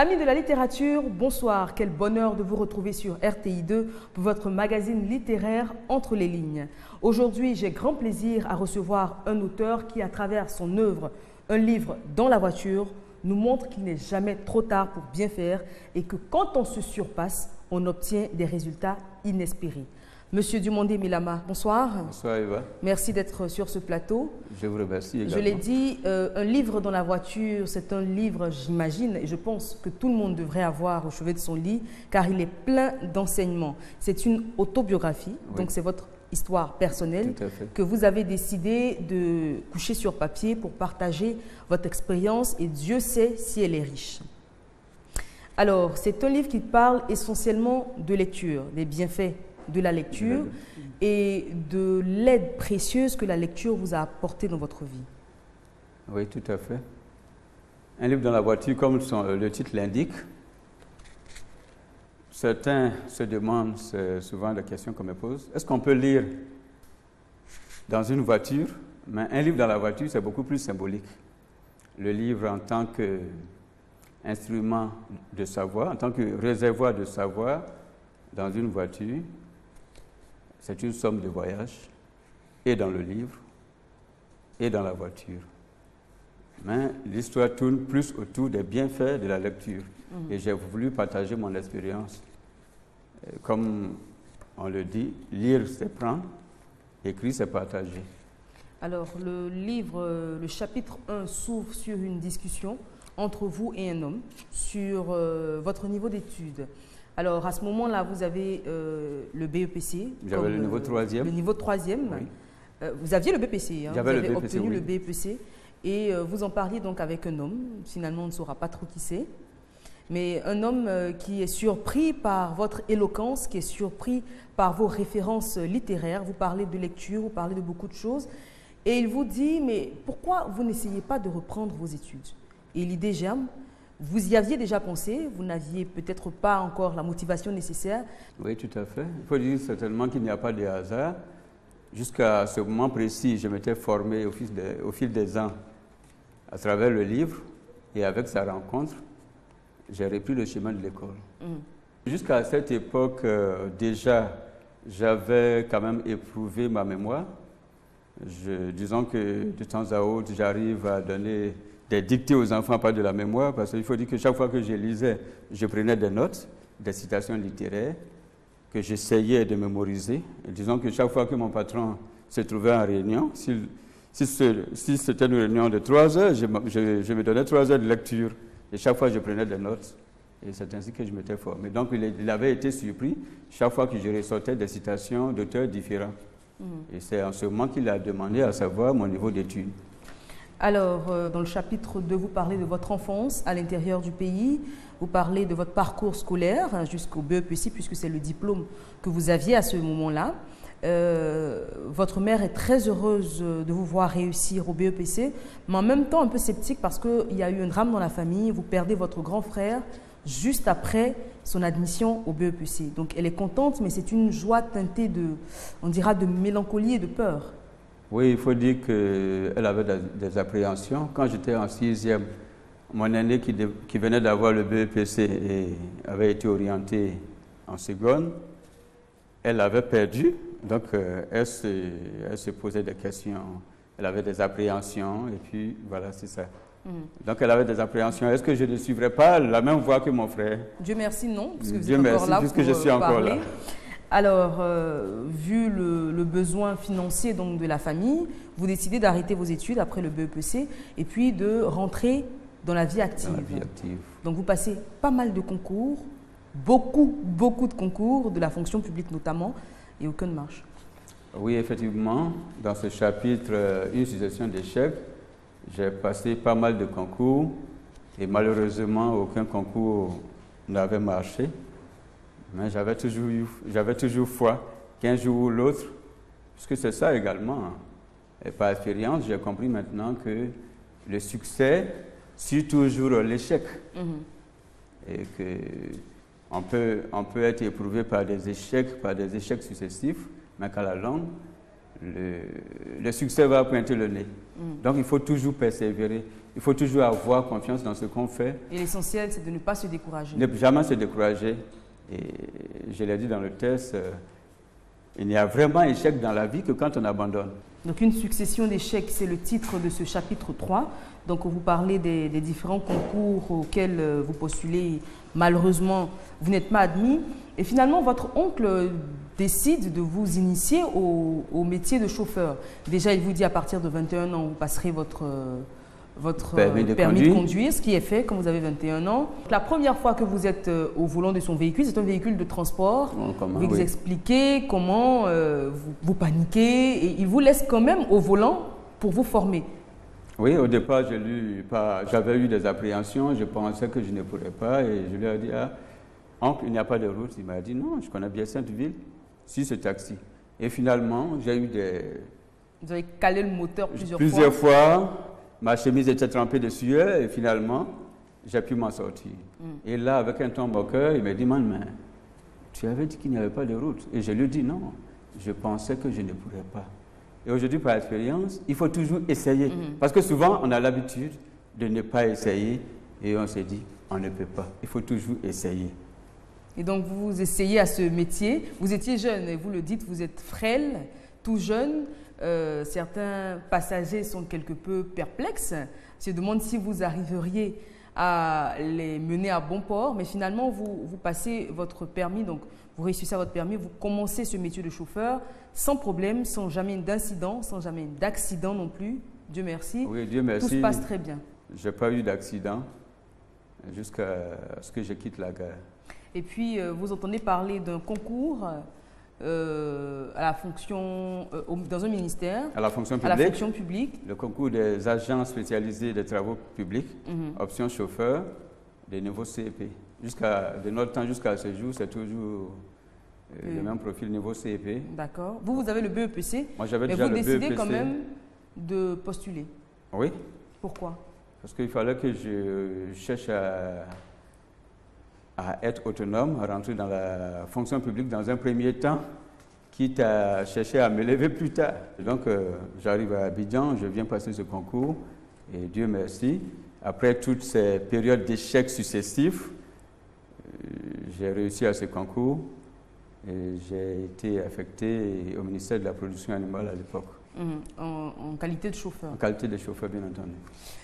Amis de la littérature, bonsoir. Quel bonheur de vous retrouver sur RTI2 pour votre magazine littéraire Entre les lignes. Aujourd'hui, j'ai grand plaisir à recevoir un auteur qui, à travers son œuvre, un livre dans la voiture, nous montre qu'il n'est jamais trop tard pour bien faire et que quand on se surpasse, on obtient des résultats inespérés. Monsieur Dumondé Milama, bonsoir. Bonsoir Eva. Merci d'être sur ce plateau. Je vous remercie également. Je l'ai dit, un livre dans la voiture, c'est un livre, j'imagine, et je pense que tout le monde devrait avoir au chevet de son lit, car il est plein d'enseignements. C'est une autobiographie, oui. Donc c'est votre histoire personnelle que vous avez décidé de coucher sur papier pour partager votre expérience, et Dieu sait si elle est riche. Alors, c'est un livre qui parle essentiellement de lecture, des bienfaits de la lecture et de l'aide précieuse que la lecture vous a apportée dans votre vie. Oui, tout à fait. Un livre dans la voiture, comme le titre l'indique. Certains se demandent, c'est souvent la question qu'on me pose, est-ce qu'on peut lire dans une voiture? Mais un livre dans la voiture, c'est beaucoup plus symbolique. Le livre en tant qu'instrument de savoir, en tant que réservoir de savoir dans une voiture, c'est une somme de voyage, et dans le livre, et dans la voiture. Mais l'histoire tourne plus autour des bienfaits de la lecture. Et j'ai voulu partager mon expérience. Comme on le dit, lire c'est prendre, écrire c'est partager. Alors le livre, le chapitre 1 s'ouvre sur une discussion entre vous et un homme sur votre niveau d'études. Alors, à ce moment-là, vous avez le BEPC. J'avais le niveau 3e. Le niveau 3e. Oui. Vous aviez le BPC. Hein, vous avez obtenu le BEPC. Et vous en parliez donc avec un homme. Finalement, on ne saura pas trop qui c'est. Mais un homme qui est surpris par votre éloquence, qui est surpris par vos références littéraires. Vous parlez de lecture, vous parlez de beaucoup de choses. Et il vous dit, mais pourquoi vous n'essayez pas de reprendre vos études? Et l'idée germe. Vous y aviez déjà pensé, vous n'aviez peut-être pas encore la motivation nécessaire. Oui, tout à fait. Il faut dire certainement qu'il n'y a pas de hasard. Jusqu'à ce moment précis, je m'étais formé au fil des ans à travers le livre, et avec sa rencontre, j'ai repris le chemin de l'école. Jusqu'à cette époque, déjà, j'avais quand même éprouvé ma mémoire. Disons que de temps à autre, j'arrive à donner des dictées aux enfants, pas de la mémoire, parce qu'il faut dire que chaque fois que je lisais, je prenais des notes, des citations littéraires que j'essayais de mémoriser. Et disons que chaque fois que mon patron se trouvait en réunion, si c'était une réunion de 3 heures, je me donnais 3 heures de lecture. Et chaque fois, je prenais des notes. Et c'est ainsi que je m'étais formé. Donc, il avait été surpris chaque fois que je ressortais des citations d'auteurs différents. Et c'est en ce moment qu'il a demandé à savoir mon niveau d'études. Alors, dans le chapitre 2, vous parlez de votre enfance à l'intérieur du pays, vous parlez de votre parcours scolaire jusqu'au BEPC, puisque c'est le diplôme que vous aviez à ce moment-là. Votre mère est très heureuse de vous voir réussir au BEPC, mais en même temps un peu sceptique parce qu'il y a eu un drame dans la famille, vous perdez votre grand frère juste après son admission au BEPC. Donc elle est contente, mais c'est une joie teintée on dira, de mélancolie et de peur. Oui, il faut dire qu'elle avait des appréhensions. Quand j'étais en 6e, mon aîné qui venait d'avoir le BEPC et avait été orienté en seconde, elle avait perdu. Donc, elle se posait des questions. Elle avait des appréhensions et puis voilà, c'est ça. Donc, elle avait des appréhensions. Est-ce que je ne suivrais pas la même voie que mon frère? Dieu merci, non, puisque vous Dieu êtes merci, encore là puisque pour je suis encore parler. là. Alors, vu le besoin financier donc, de la famille, vous décidez d'arrêter vos études après le BEPC et puis de rentrer dans la vie active. Dans la vie active. Donc, vous passez pas mal de concours, beaucoup de concours, de la fonction publique notamment, et aucun ne marche. Oui, effectivement, dans ce chapitre, une succession d'échecs, j'ai passé pas mal de concours et malheureusement, aucun concours n'avait marché. Mais j'avais toujours foi qu'un jour ou l'autre, puisque c'est ça également. Et par expérience, j'ai compris maintenant que le succès suit toujours l'échec. Et qu'on peut être éprouvé par des échecs successifs, mais qu'à la longue, le succès va pointer le nez. Donc il faut toujours persévérer, il faut toujours avoir confiance dans ce qu'on fait. Et l'essentiel, c'est de ne pas se décourager. Ne jamais se décourager. Et je l'ai dit dans le test, il n'y a vraiment échec dans la vie que quand on abandonne. Donc une succession d'échecs, c'est le titre de ce chapitre 3. Donc vous parlez des différents concours auxquels vous postulez. Malheureusement, vous n'êtes pas admis. Et finalement, votre oncle décide de vous initier au métier de chauffeur. Déjà, il vous dit à partir de 21 ans, vous passerez votre permis de conduire, ce qui est fait quand vous avez 21 ans. La première fois que vous êtes au volant de son véhicule, c'est un véhicule de transport. Vous vous expliquez comment vous paniquez et il vous laisse quand même au volant pour vous former. Oui, au départ, j'avais eu des appréhensions, je pensais que je ne pourrais pas et je lui ai dit, ah, oncle, il n'y a pas de route. Il m'a dit, non, je connais bien Sainte-Ville, sur ce taxi. Et finalement, j'ai eu des... Vous avez calé le moteur plusieurs fois. Ma chemise était trempée de sueur et finalement, j'ai pu m'en sortir. Et là, avec un ton moqueur, il m'a dit, man, mais tu avais dit qu'il n'y avait pas de route. Et je lui ai dit, non, je pensais que je ne pourrais pas. Et aujourd'hui, par expérience, il faut toujours essayer. Parce que souvent, on a l'habitude de ne pas essayer et on se dit, on ne peut pas. Il faut toujours essayer. Et donc, vous essayez à ce métier. Vous étiez jeune et vous le dites, vous êtes frêle, tout jeune. Certains passagers sont quelque peu perplexes, se demandent si vous arriveriez à les mener à bon port, mais finalement vous passez votre permis, donc vous réussissez à votre permis, vous commencez ce métier de chauffeur sans problème, sans jamais d'incident, sans jamais d'accident non plus, Dieu merci. Oui, Dieu merci. Tout se passe très bien. Je n'ai pas eu d'accident jusqu'à ce que je quitte la gare. Et puis vous entendez parler d'un concours à la fonction, dans un ministère, à la fonction publique, le concours des agents spécialisés des travaux publics, option chauffeur, des niveaux CEP. De notre temps jusqu'à ce jour, c'est toujours le même profil niveau CEP. D'accord. Vous avez le BEPC, moi j'avais mais déjà vous le décidez BEPC. quand même de postuler. Oui. Pourquoi? Parce qu'il fallait que je cherche à être autonome, à rentrer dans la fonction publique dans un premier temps, quitte à chercher à me lever plus tard. Donc, j'arrive à Abidjan, je viens passer ce concours, et Dieu merci. Après toutes ces périodes d'échecs successifs, j'ai réussi à ce concours et j'ai été affecté au ministère de la Production animale à l'époque. En qualité de chauffeur. En qualité de chauffeur, bien entendu.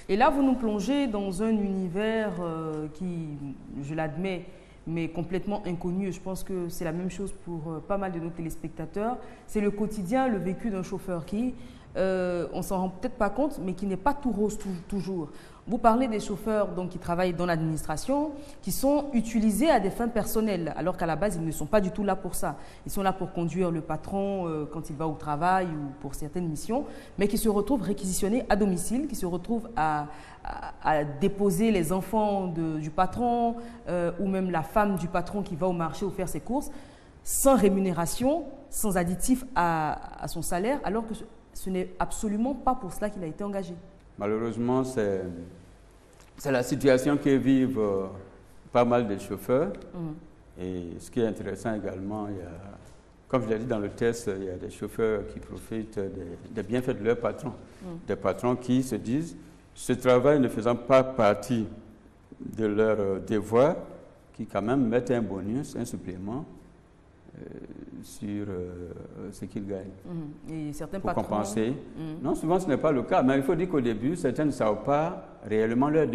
Et là, vous nous plongez dans un univers qui, je l'admets, mais complètement inconnu. Je pense que c'est la même chose pour pas mal de nos téléspectateurs. C'est le quotidien, le vécu d'un chauffeur qui, on s'en rend peut-être pas compte, mais qui n'est pas tout rose toujours. Vous parlez des chauffeurs donc, qui travaillent dans l'administration, qui sont utilisés à des fins personnelles, alors qu'à la base, ils ne sont pas du tout là pour ça. Ils sont là pour conduire le patron quand il va au travail ou pour certaines missions, mais qui se retrouvent réquisitionnés à domicile, qui se retrouvent à déposer les enfants du patron ou même la femme du patron qui va au marché ou faire ses courses, sans rémunération, sans additif à son salaire, alors que ce n'est absolument pas pour cela qu'il a été engagé. Malheureusement, c'est la situation que vivent pas mal de chauffeurs. Et ce qui est intéressant également, comme je l'ai dit dans le test, il y a des chauffeurs qui profitent des bienfaits de leur patron. Des patrons qui se disent, ce travail ne faisant pas partie de leur devoir, qui quand même mettent un bonus, un supplément sur ce qu'ils gagnent. Et certains pour patrons... compenser. Non, souvent ce n'est pas le cas, mais il faut dire qu'au début, certains ne savent pas réellement leur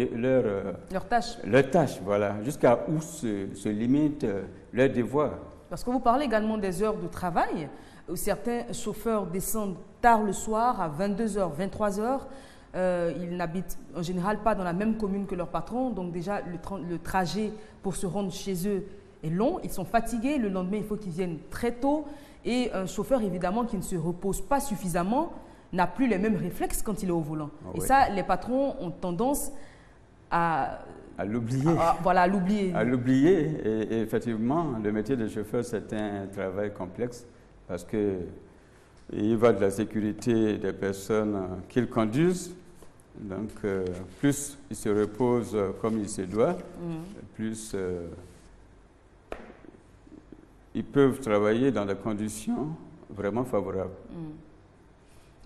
tâche. Leur tâche, voilà, jusqu'à où se limite leur devoir. Parce que vous parlez également des heures de travail, où certains chauffeurs descendent tard le soir, à 22h, 23h. Ils n'habitent en général pas dans la même commune que leur patron, donc déjà le trajet pour se rendre chez eux est long, ils sont fatigués, le lendemain il faut qu'ils viennent très tôt et un chauffeur évidemment qui ne se repose pas suffisamment n'a plus les mêmes réflexes quand il est au volant. Et ça, les patrons ont tendance à l'oublier. Voilà, à l'oublier. À l'oublier. Et effectivement, le métier de chauffeur, c'est un travail complexe parce qu'il va de la sécurité des personnes qu'ils conduisent. Donc, plus ils se reposent comme il se doit, plus ils peuvent travailler dans des conditions vraiment favorables.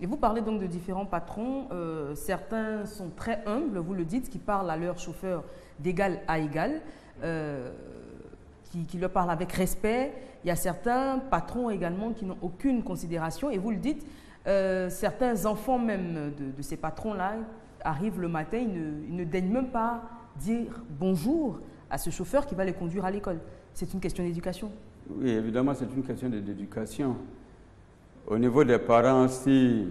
Et vous parlez donc de différents patrons. Certains sont très humbles, vous le dites, qui parlent à leurs chauffeurs d'égal à égal, qui leur parlent avec respect. Il y a certains patrons également qui n'ont aucune considération. Et vous le dites, certains enfants même de ces patrons-là arrivent le matin, ils ne daignent même pas dire bonjour à ce chauffeur qui va les conduire à l'école. C'est une question d'éducation. Oui, évidemment, c'est une question d'éducation. Au niveau des parents, si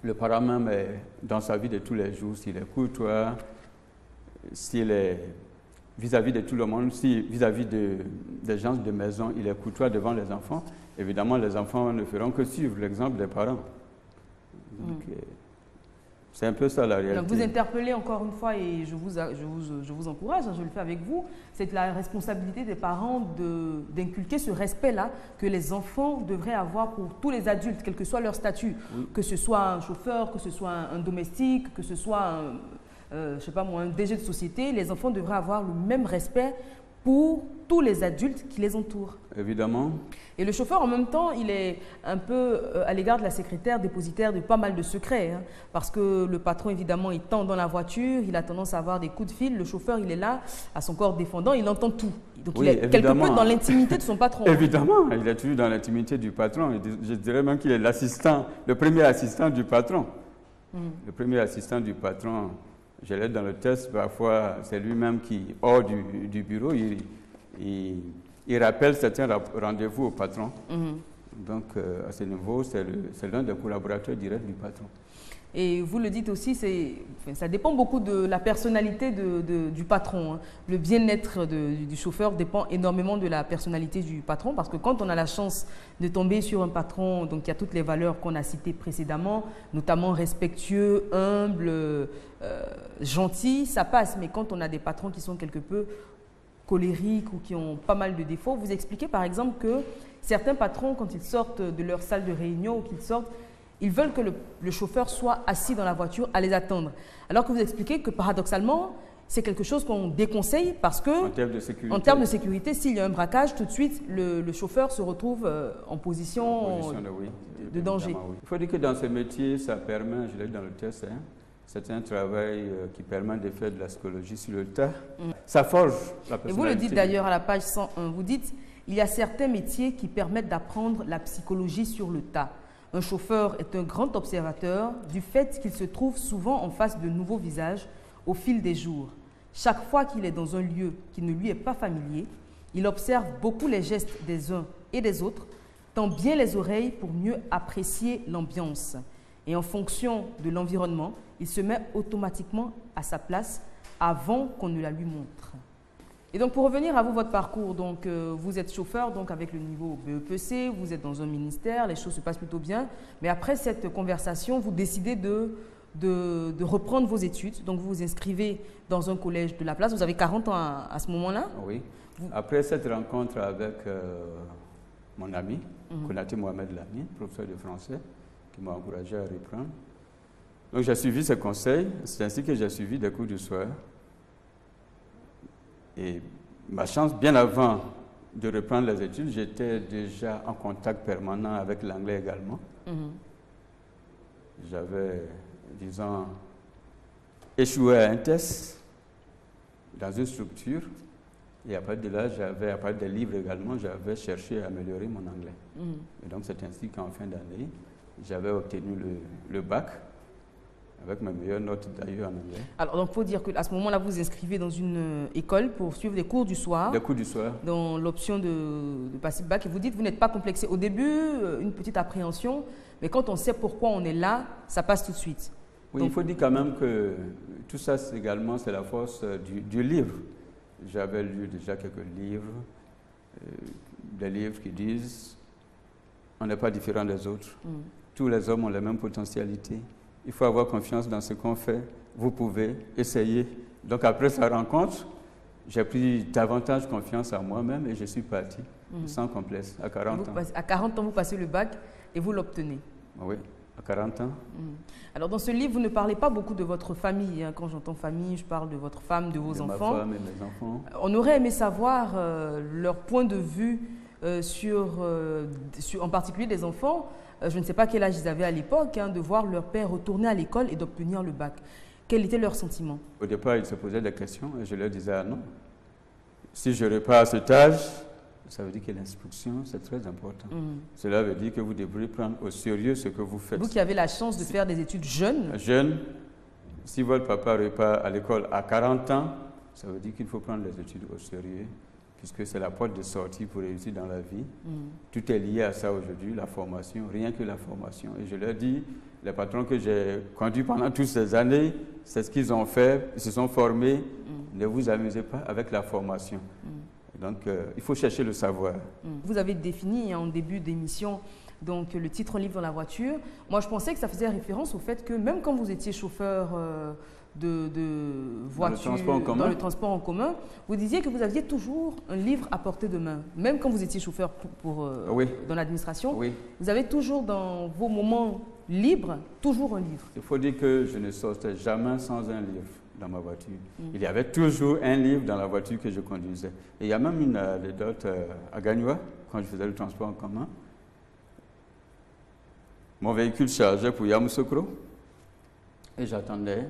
le parent même est dans sa vie de tous les jours, s'il est courtois, s'il est vis-à-vis de tout le monde, si vis-à-vis des gens de maison, il est courtois devant les enfants, évidemment, les enfants ne feront que suivre l'exemple des parents. Donc, c'est un peu ça la réalité. Donc vous interpellez encore une fois, et je vous encourage, je le fais avec vous, c'est la responsabilité des parents d'inculquer ce respect-là que les enfants devraient avoir pour tous les adultes, quel que soit leur statut, que ce soit un chauffeur, que ce soit un domestique, que ce soit je sais pas moi, un DG de société, les enfants devraient avoir le même respect pour tous les adultes qui les entourent. Évidemment. Et le chauffeur, en même temps, il est un peu à l'égard de la secrétaire dépositaire de pas mal de secrets. Hein, parce que le patron, évidemment, il tend dans la voiture, il a tendance à avoir des coups de fil. Le chauffeur, il est là, à son corps défendant, il entend tout. Donc oui, il est quelque peu dans l'intimité de son patron. Évidemment, il est toujours dans l'intimité du patron. Je dirais même qu'il est l'assistant, le premier assistant du patron. Le premier assistant du patron. Je l'ai dans le test, parfois c'est lui-même qui, hors du bureau, il rappelle certains rendez-vous au patron. Donc à ce niveau, c'est l'un des collaborateurs directs du patron. Et vous le dites aussi, ça dépend beaucoup de la personnalité du patron. Hein. Le bien-être du chauffeur dépend énormément de la personnalité du patron, parce que quand on a la chance de tomber sur un patron donc, qui a toutes les valeurs qu'on a citées précédemment, notamment respectueux, humble, gentil, ça passe. Mais quand on a des patrons qui sont quelque peu colériques ou qui ont pas mal de défauts, vous expliquez par exemple que certains patrons, quand ils sortent de leur salle de réunion ou qu'ils sortent, ils veulent que le chauffeur soit assis dans la voiture à les attendre. Alors que vous expliquez que paradoxalement, c'est quelque chose qu'on déconseille parce que, en termes de sécurité, s'il y a un braquage, tout de suite, le chauffeur se retrouve en position de danger. Oui. Il faut dire que dans ce métier, ça permet, je l'ai dit dans le test, hein, c'est un travail qui permet de faire de la psychologie sur le tas. Ça forge la personnalité. Et vous le dites d'ailleurs à la page 101, vous dites « Il y a certains métiers qui permettent d'apprendre la psychologie sur le tas. Un chauffeur est un grand observateur du fait qu'il se trouve souvent en face de nouveaux visages au fil des jours. Chaque fois qu'il est dans un lieu qui ne lui est pas familier, il observe beaucoup les gestes des uns et des autres, tend bien les oreilles pour mieux apprécier l'ambiance. Et en fonction de l'environnement, il se met automatiquement à sa place avant qu'on ne la lui montre. » Et donc, pour revenir à vous, votre parcours, donc, vous êtes chauffeur donc, avec le niveau BEPC, vous êtes dans un ministère, les choses se passent plutôt bien. Mais après cette conversation, vous décidez de reprendre vos études. Donc, vous vous inscrivez dans un collège de la place. Vous avez 40 ans à ce moment-là? Oui. Après cette rencontre avec mon ami, Konaté Mohamed Lami, professeur de français, qui m'a encouragé à reprendre. Donc, j'ai suivi ses conseils. C'est ainsi que j'ai suivi des cours du soir. Et ma chance, bien avant de reprendre les études, j'étais déjà en contact permanent avec l'anglais également. J'avais, disons, échoué à un test dans une structure. Et à partir de là, à partir des livres également, j'avais cherché à améliorer mon anglais. Et donc, c'est ainsi qu'en fin d'année, j'avais obtenu le bac. Avec ma meilleure note d'ailleurs en anglais. Alors, donc, il faut dire qu'à ce moment-là, vous vous inscrivez dans une école pour suivre des cours du soir. Des cours du soir. Dans l'option de passer le bac. Et vous dites, vous n'êtes pas complexé. Au début, une petite appréhension, mais quand on sait pourquoi on est là, ça passe tout de suite. Oui, donc, il faut dire quand même que tout ça, également, c'est la force du livre. J'avais lu déjà quelques livres, des livres qui disent « on n'est pas différent des autres. Tous les hommes ont les mêmes potentialités. Il faut avoir confiance dans ce qu'on fait. Vous pouvez essayer. » Donc après sa rencontre, j'ai pris davantage confiance en moi-même et je suis parti, sans complexe, à 40 ans. À 40 ans, vous passez le bac et vous l'obtenez. Oui, à 40 ans. Alors dans ce livre, vous ne parlez pas beaucoup de votre famille. Hein. Quand j'entends famille, je parle de votre femme, de vos enfants. Ma femme et mes enfants. On aurait aimé savoir leur point de vue en particulier des enfants, je ne sais pas quel âge ils avaient à l'époque, hein, de voir leur père retourner à l'école et d'obtenir le bac. Quel était leur sentiment? Au départ, ils se posaient des questions et je leur disais, ah non, si je repars à cet âge, ça veut dire que l'instruction, c'est très important. Cela veut dire que vous devrez prendre au sérieux ce que vous faites. Vous qui avez la chance de faire des études jeunes. Jeune, si votre papa repart à l'école à 40 ans, ça veut dire qu'il faut prendre les études au sérieux, puisque c'est la porte de sortie pour réussir dans la vie. Tout est lié à ça aujourd'hui, la formation, rien que la formation. Et je leur dis, les patrons que j'ai conduits pendant toutes ces années, c'est ce qu'ils ont fait, ils se sont formés. Ne vous amusez pas avec la formation. Donc, il faut chercher le savoir. Vous avez défini en début d'émission donc le titre livre dans la voiture. Moi, je pensais que ça faisait référence au fait que même quand vous étiez chauffeur de voiture dans le transport en commun, vous disiez que vous aviez toujours un livre à portée de main. Même quand vous étiez chauffeur dans l'administration, vous avez toujours dans vos moments libres, toujours un livre. Il faut dire que je ne sortais jamais sans un livre dans ma voiture. Il y avait toujours un livre dans la voiture que je conduisais. Et il y a même une anecdote à Gagnoua, quand je faisais le transport en commun. Mon véhicule chargeait pour Yamoussoukro et j'attendais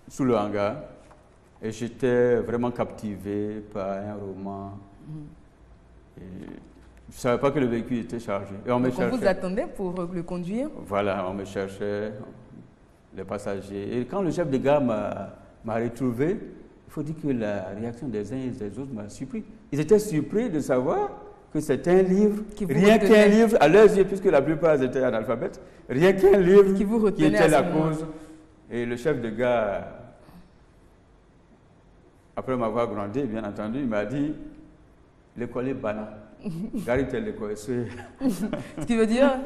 sous le hangar et j'étais vraiment captivé par un roman. Et je ne savais pas que le véhicule était chargé. Et on me cherchait. On vous attendait pour le conduire? Voilà, on me cherchait, les passagers. Et quand le chef de gare m'a retrouvé, il faut dire que la réaction des uns et des autres m'a surpris. Ils étaient surpris de savoir que c'était un livre, rien qu'un livre, à leurs yeux, puisque la plupart étaient analphabètes, rien qu'un livre qui était la cause. Et le chef de gare, après m'avoir grondé, bien entendu, il m'a dit, l'école est banale. Garité l'école. Ce qui veut dire,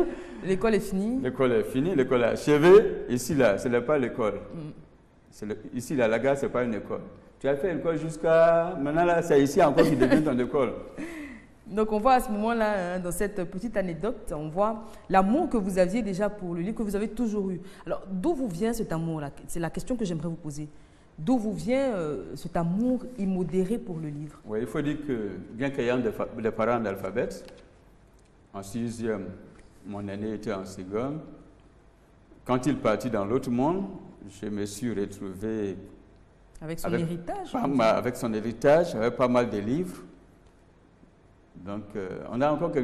l'école est finie. L'école est finie, l'école est achevée. Ici, là, ce n'est pas l'école. Ici, là, la gare, ce n'est pas une école. Tu as fait l'école jusqu'à... Maintenant, là, c'est ici encore qui devient ton école. Donc, on voit à ce moment-là, hein, dans cette petite anecdote, on voit l'amour que vous aviez déjà pour le livre, que vous avez toujours eu. Alors, d'où vous vient cet amour-là? C'est la question que j'aimerais vous poser. D'où vous vient cet amour immodéré pour le livre? Oui, il faut dire que, bien qu'ayant des parents analphabètes, en 6e, mon aîné était en seconde. Quand il partit dans l'autre monde, je me suis retrouvé avec son héritage. Avec son héritage, avec pas mal de livres. Donc,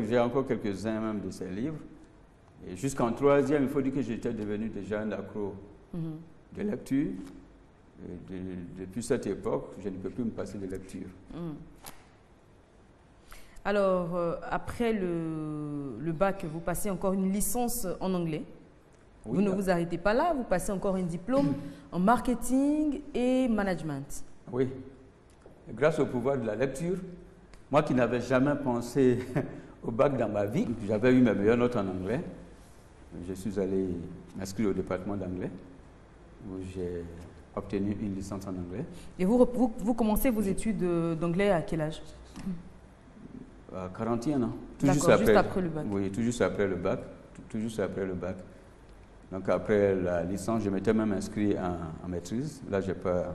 j'ai encore quelques-uns même de ces livres. Et jusqu'en 3e, il faut dire que j'étais devenu déjà un accro de lecture. Depuis cette époque, je ne peux plus me passer de lecture. Alors, après le bac, vous passez encore une licence en anglais. Oui, vous ne vous arrêtez pas là, vous passez encore un diplôme en marketing et management. Oui. Grâce au pouvoir de la lecture, moi qui n'avais jamais pensé au bac dans ma vie, j'avais eu mes meilleures notes en anglais. Je suis allé m'inscrire au département d'anglais, où j'ai obtenu une licence en anglais. Et vous commencez vos études d'anglais à quel âge? À 41 ans. Juste après le bac. Oui, tout juste après le bac. Tout juste après le bac. Donc après la licence, je m'étais même inscrit en maîtrise. Là, je n'ai pas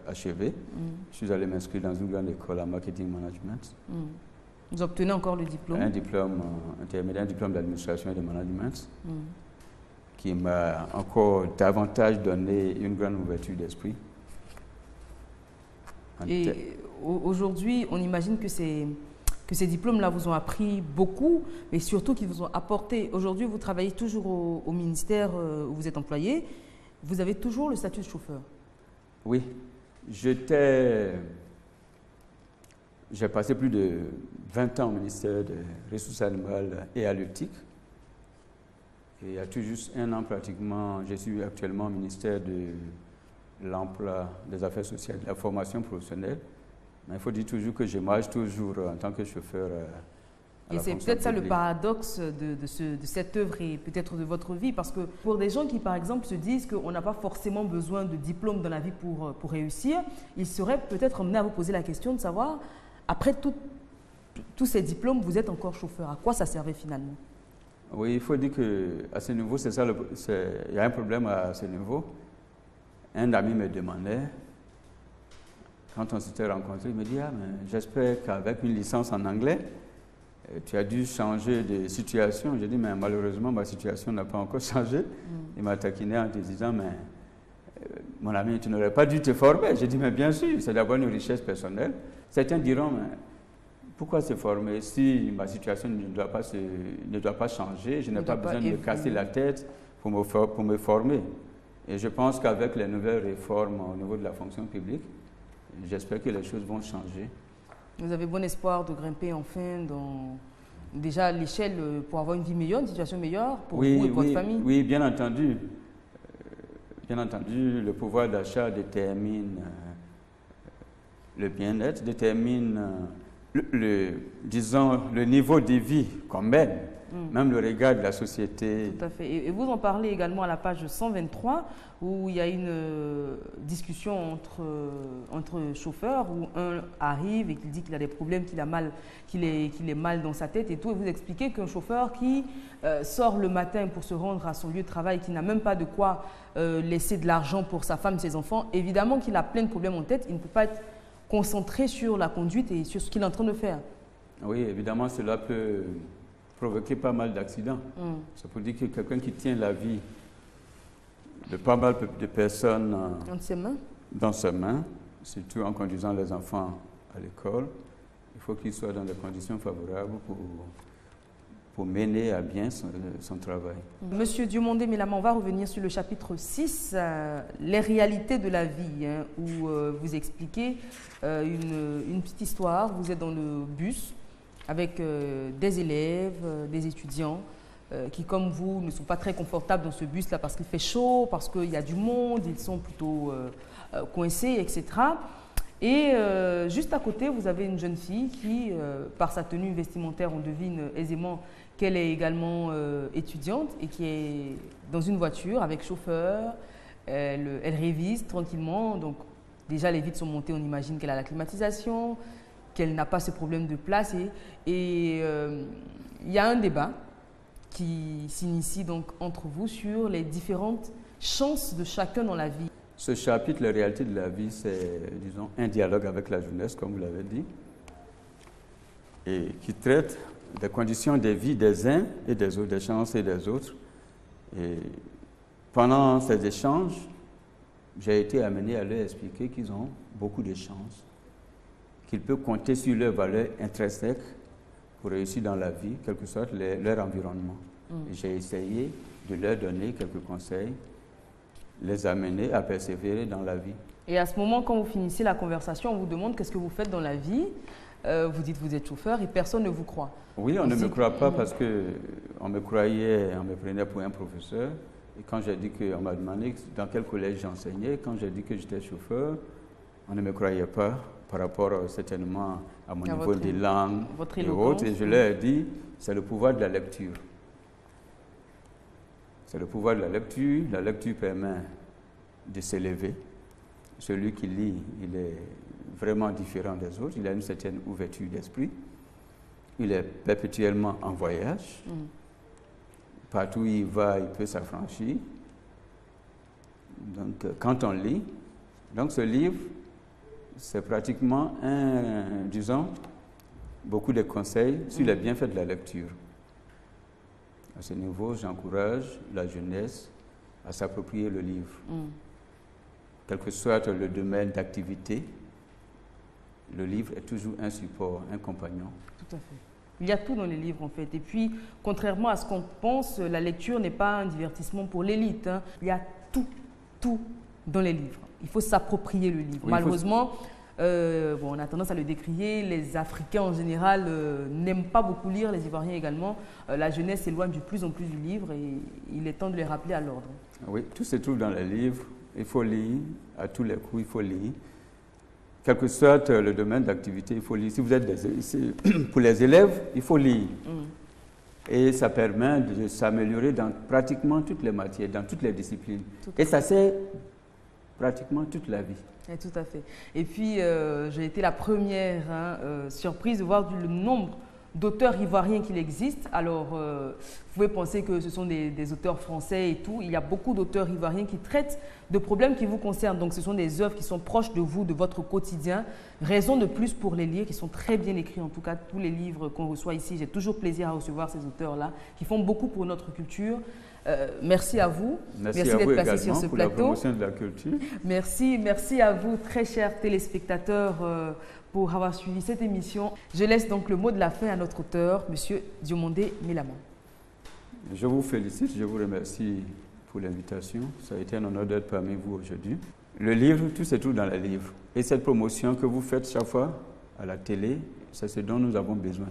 achevé. Je suis allé m'inscrire dans une grande école en marketing management. Vous obtenez encore le diplôme? Un diplôme intermédiaire, un diplôme d'administration et de management, qui m'a encore davantage donné une grande ouverture d'esprit. Et aujourd'hui, on imagine que ces diplômes-là vous ont appris beaucoup, mais surtout qu'ils vous ont apporté. Aujourd'hui, vous travaillez toujours au ministère où vous êtes employé. Vous avez toujours le statut de chauffeur? Oui. J'ai passé plus de 20 ans au ministère des Ressources animales et halieutiques. Et il y a tout juste un an pratiquement, je suis actuellement au ministère de l'Emploi, des Affaires sociales, de la formation professionnelle. Mais il faut dire toujours que je marche toujours en tant que chauffeur. Et c'est peut-être ça le paradoxe de cette œuvre et peut-être de votre vie, parce que pour des gens qui, par exemple, se disent qu'on n'a pas forcément besoin de diplôme dans la vie pour réussir, ils seraient peut-être amenés à vous poser la question de savoir, après tous ces diplômes, vous êtes encore chauffeur. À quoi ça servait finalement? Oui, il faut dire qu'à ce niveau, il y a un problème à ce niveau. Un ami me demandait, quand on s'était rencontrés, il me dit, ah, mais j'espère qu'avec une licence en anglais, Tu as dû changer de situation. J'ai dit, mais malheureusement, ma situation n'a pas encore changé. Il m'a taquiné en te disant, mais mon ami, tu n'aurais pas dû te former. J'ai dit, mais bien sûr, c'est d'abord une richesse personnelle. Certains diront, mais pourquoi se former si ma situation ne doit pas changer, je n'ai pas besoin de me casser la tête pour me former. Et je pense qu'avec les nouvelles réformes au niveau de la fonction publique, j'espère que les choses vont changer. Vous avez bon espoir de grimper enfin dans déjà l'échelle pour avoir une vie meilleure, une situation meilleure pour vous et votre famille? Oui, bien entendu. Bien entendu, le pouvoir d'achat détermine le bien-être, détermine disons, le niveau de vie qu'on mène, même le regard de la société. Tout à fait. Et vous en parlez également à la page 123, où il y a une discussion entre chauffeurs, où un arrive et qu'il dit qu'il a des problèmes, qu'il est mal dans sa tête et tout. Et vous expliquez qu'un chauffeur qui sort le matin pour se rendre à son lieu de travail, qui n'a même pas de quoi laisser de l'argent pour sa femme, ses enfants, évidemment qu'il a plein de problèmes en tête, il ne peut pas être concentré sur la conduite et sur ce qu'il est en train de faire. Oui, évidemment, cela peut provoquer pas mal d'accidents. Ça peut dire que quelqu'un qui tient la vie de pas mal de personnes dans ses mains, surtout en conduisant les enfants à l'école, il faut qu'il soit dans des conditions favorables pour mener à bien son travail. Monsieur Diomandé Milama, on va revenir sur le chapitre 6, les réalités de la vie, où vous expliquez une petite histoire. Vous êtes dans le bus avec des élèves, des étudiants qui, comme vous, ne sont pas très confortables dans ce bus-là parce qu'il fait chaud, parce qu'il y a du monde, ils sont plutôt coincés, etc. Et juste à côté, vous avez une jeune fille qui, par sa tenue vestimentaire, on devine aisément qu'elle est également étudiante et qui est dans une voiture avec chauffeur. Elle révise tranquillement. Donc, déjà, les vitres sont montées. On imagine qu'elle a la climatisation, qu'elle n'a pas ce problème de place. Et il y a un débat qui s'initie donc entre vous sur les différentes chances de chacun dans la vie. Ce chapitre, la réalité de la vie, c'est, disons, un dialogue avec la jeunesse, comme vous l'avez dit, et qui traite des conditions de vie des uns et des autres, des chances et des autres. Et pendant ces échanges, j'ai été amené à leur expliquer qu'ils ont beaucoup de chances, qu'ils peuvent compter sur leurs valeurs intrinsèques pour réussir dans la vie, quel que soit leur environnement. Et j'ai essayé de leur donner quelques conseils, les amener à persévérer dans la vie. Et à ce moment, quand vous finissez la conversation, on vous demande qu'est-ce que vous faites dans la vie. Vous dites que vous êtes chauffeur et personne ne vous croit. Oui, on ne me croit pas parce qu'on me croyait, on me prenait pour un professeur. Et quand j'ai dit qu'on m'a demandé dans quel collège j'enseignais, quand j'ai dit que j'étais chauffeur, on ne me croyait pas par rapport certainement à mon niveau de langue et autres. Et je leur ai dit, c'est le pouvoir de la lecture. C'est le pouvoir de la lecture. La lecture permet de s'élever. Celui qui lit, il est vraiment différent des autres. Il a une certaine ouverture d'esprit. Il est perpétuellement en voyage. Partout où il va, il peut s'affranchir. Donc, quand on lit, donc ce livre, c'est pratiquement disons, beaucoup de conseils sur les bienfaits de la lecture. À ce niveau, j'encourage la jeunesse à s'approprier le livre. Quel que soit le domaine d'activité, le livre est toujours un support, un compagnon. Tout à fait. Il y a tout dans les livres en fait. Et puis, contrairement à ce qu'on pense, la lecture n'est pas un divertissement pour l'élite. Il y a tout dans les livres. Il faut s'approprier le livre. Oui, malheureusement, on a tendance à le décrier. Les Africains en général n'aiment pas beaucoup lire, les Ivoiriens également. La jeunesse s'éloigne de plus en plus du livre et il est temps de les rappeler à l'ordre. Oui, tout se trouve dans les livres. Il faut lire, à tous les coups, il faut lire. Quel que soit le domaine d'activité, il faut lire. Si vous êtes pour les élèves, il faut lire. Et ça permet de s'améliorer dans pratiquement toutes les matières, dans toutes les disciplines. Et ça sert pratiquement toute la vie. Et tout à fait. Et puis, j'ai été la première surprise de voir le nombre d'auteurs ivoiriens qu'il existe. Alors, vous pouvez penser que ce sont des auteurs français et tout. Il y a beaucoup d'auteurs ivoiriens qui traitent de problèmes qui vous concernent. Donc, ce sont des œuvres qui sont proches de vous, de votre quotidien. Raison de plus pour les lire, qui sont très bien écrits. En tout cas, tous les livres qu'on reçoit ici, j'ai toujours plaisir à recevoir ces auteurs-là, qui font beaucoup pour notre culture. Merci à vous. Merci à vous d'être passé sur ce pour plateau. la promotion de la culture. Merci à vous, très chers téléspectateurs, pour avoir suivi cette émission. Je laisse donc le mot de la fin à notre auteur, M. Diomondé Milamon. Je vous félicite, je vous remercie pour l'invitation. Ça a été un honneur d'être parmi vous aujourd'hui. Le livre, tout se trouve dans le livre. Et cette promotion que vous faites chaque fois à la télé, c'est ce dont nous avons besoin.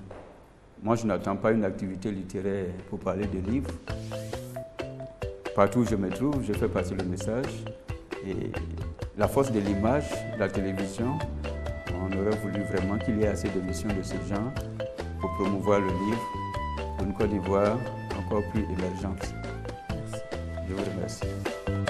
Moi, je n'attends pas une activité littéraire pour parler de livres. Partout où je me trouve, je fais passer le message. Et la force de l'image, de la télévision, on aurait voulu vraiment qu'il y ait assez d'émissions de ce genre pour promouvoir le livre pour une Côte d'Ivoire encore plus émergente. Merci. Je vous remercie.